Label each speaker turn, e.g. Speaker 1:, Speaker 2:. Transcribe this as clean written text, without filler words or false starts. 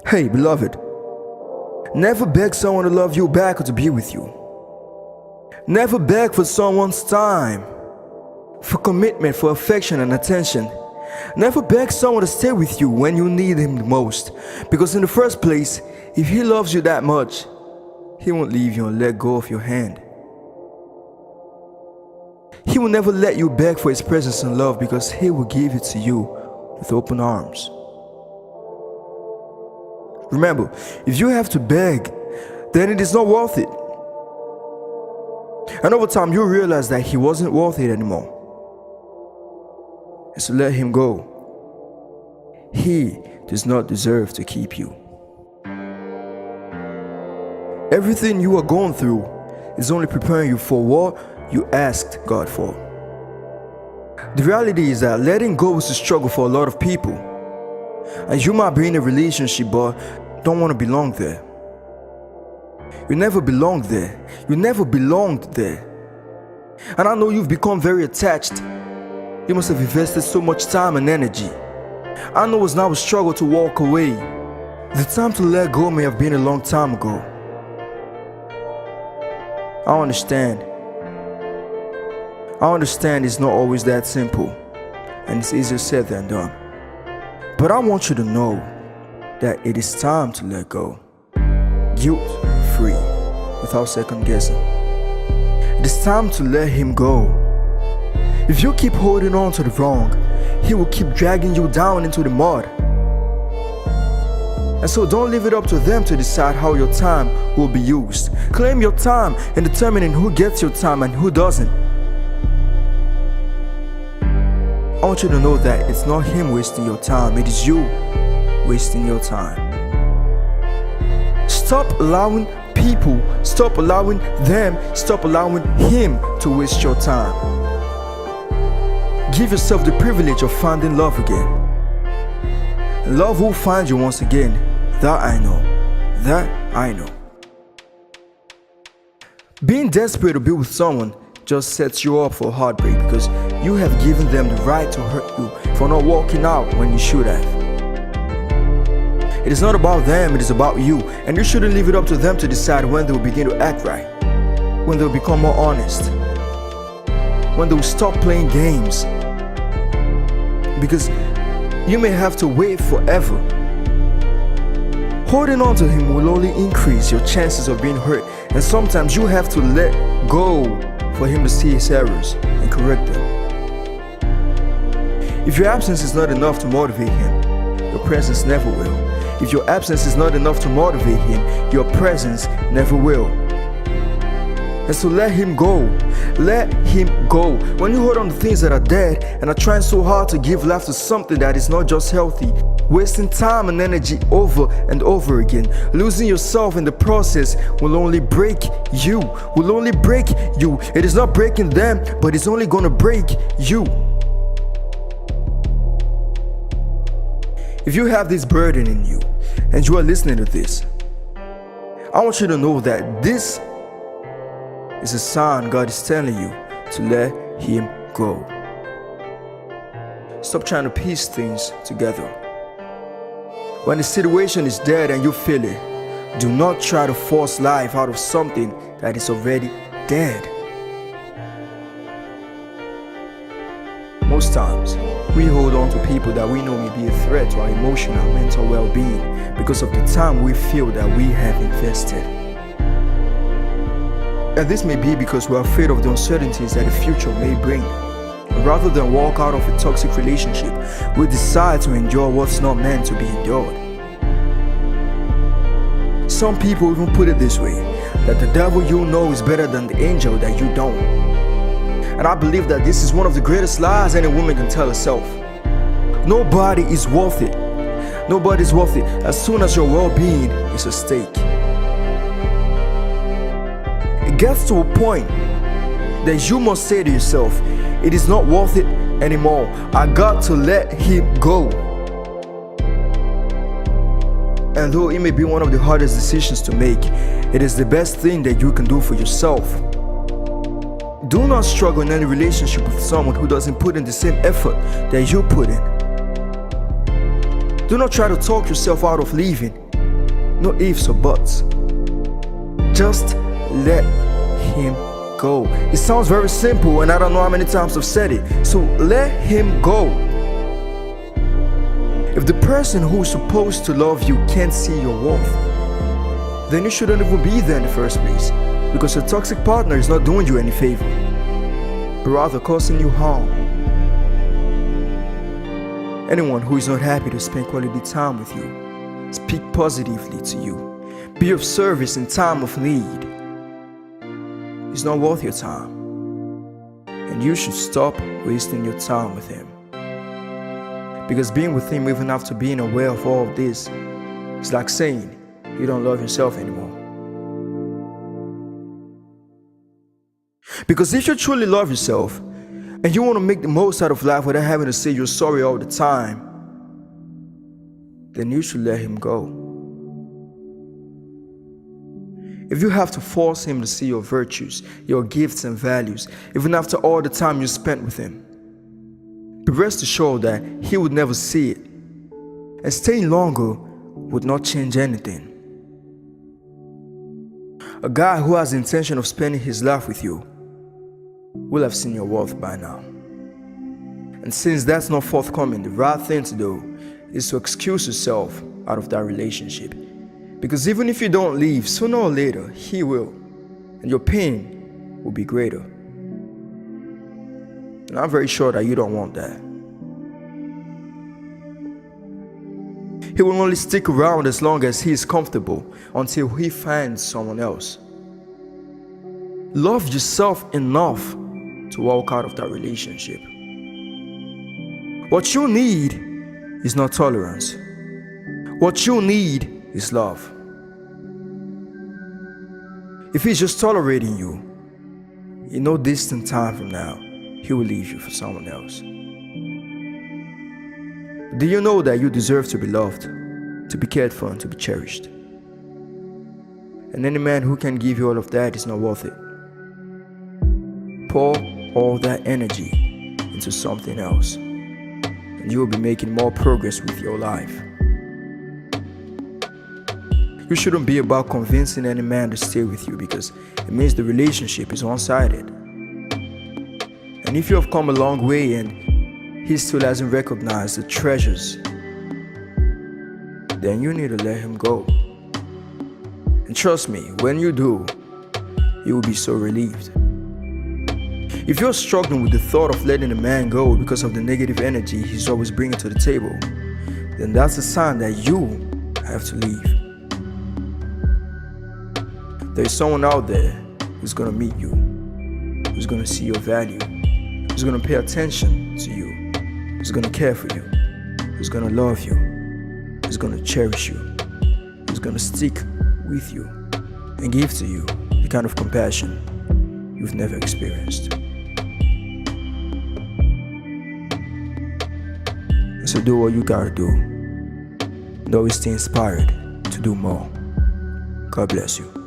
Speaker 1: Hey, beloved, never beg someone to love you back or to be with you. Never beg for someone's time, for commitment, for affection and attention. Never beg someone to stay with you when you need him the most. Because in the first place, if he loves you that much, he won't leave you and let go of your hand. He will never let you beg for his presence and love, because he will give it to you with open arms. Remember, if you have to beg, then it is not worth it. And over time, you realize that he wasn't worth it anymore. And so let him go. He does not deserve to keep you. Everything you are going through is only preparing you for what you asked God for. The reality is that letting go is a struggle for a lot of people. And you might be in a relationship but don't want to belong there. You never belonged there. You never belonged there. And I know you've become very attached. You must have invested so much time and energy. I know it's now a struggle to walk away. The time to let go may have been a long time ago. I understand. I understand it's not always that simple, and it's easier said than done. But I want you to know that it is time to let go. Guilt-free, without second guessing. It is time to let him go. If you keep holding on to the wrong, he will keep dragging you down into the mud. And so don't leave it up to them to decide how your time will be used. Claim your time in determining who gets your time and who doesn't. I want you to know that it's not him wasting your time, it is you wasting your time. Stop allowing people, stop allowing them, stop allowing him to waste your time. Give yourself the privilege of finding love again. Love will find you once again. That I know. That I know. Being desperate to be with someone just sets you up for heartbreak, because you have given them the right to hurt you for not walking out when you should have. It is not about them, it is about you, and you shouldn't leave it up to them to decide when they will begin to act right, when they will become more honest, when they will stop playing games, because you may have to wait forever. Holding on to him will only increase your chances of being hurt, and sometimes you have to let go for him to see his errors and correct them. If your absence is not enough to motivate him, your presence never will. If your absence is not enough to motivate him, your presence never will. And so let him go. Let him go. When you hold on to things that are dead and are trying so hard to give life to something that is not just healthy, wasting time and energy over and over again, losing yourself in the process will only break you. Will only break you. It is not breaking them, but it's only gonna break you. If you have this burden in you and you are listening to this, I want you to know that this is a sign God is telling you to let him go. Stop trying to piece things together. When the situation is dead and you feel it, do not try to force life out of something that is already dead. Most times, we hold on to people that we know may be a threat to our emotional and mental well-being because of the time we feel that we have invested. And this may be because we're afraid of the uncertainties that the future may bring. Rather than walk out of a toxic relationship, we decide to endure what's not meant to be endured. Some people even put it this way, that the devil you know is better than the angel that you don't. And I believe that this is one of the greatest lies any woman can tell herself. Nobody is worth it. Nobody is worth it as soon as your well-being is at stake. It gets to a point that you must say to yourself, it is not worth it anymore. I got to let him go. And though it may be one of the hardest decisions to make, it is the best thing that you can do for yourself. Do not struggle in any relationship with someone who doesn't put in the same effort that you put in. Do not try to talk yourself out of leaving. No ifs or buts. Just let him go. It sounds very simple, and I don't know how many times I've said it. So let him go. If the person who's supposed to love you can't see your worth, then you shouldn't even be there in the first place, because your toxic partner is not doing you any favor, but rather causing you harm. Anyone who is not happy to spend quality time with you, speak positively to you, be of service in time of need, is not worth your time, and you should stop wasting your time with him. Because being with him even after being aware of all of this is like saying you don't love yourself anymore. Because if you truly love yourself and you want to make the most out of life without having to say you're sorry all the time, then you should let him go. If you have to force him to see your virtues, your gifts and values, even after all the time you spent with him, be rest assured that he would never see it, and staying longer would not change anything. A guy who has the intention of spending his life with you will have seen your worth by now. And since that's not forthcoming, the right thing to do is to excuse yourself out of that relationship. Because even if you don't leave, sooner or later, he will, and your pain will be greater. And I'm very sure that you don't want that. He will only stick around as long as he is comfortable until he finds someone else. Love yourself enough to walk out of that relationship. What you need is not tolerance. What you need is love. If he's just tolerating you, in no distant time from now, he will leave you for someone else. Do you know that you deserve to be loved, to be cared for, and to be cherished? And any man who can give you all of that is not worth it. Pour all that energy into something else, and you will be making more progress with your life. You shouldn't be about convincing any man to stay with you, because it means the relationship is one-sided. And if you have come a long way and he still hasn't recognized the treasures, then you need to let him go. And trust me, when you do, you will be so relieved. If you're struggling with the thought of letting a man go because of the negative energy he's always bringing to the table, then that's a sign that you have to leave. There's someone out there who's gonna meet you, who's gonna see your value, who's gonna pay attention to you, who's gonna care for you, who's gonna love you, who's gonna cherish you, who's gonna stick with you and give to you the kind of compassion you've never experienced. And so do what you gotta do, and always stay inspired to do more. God bless you.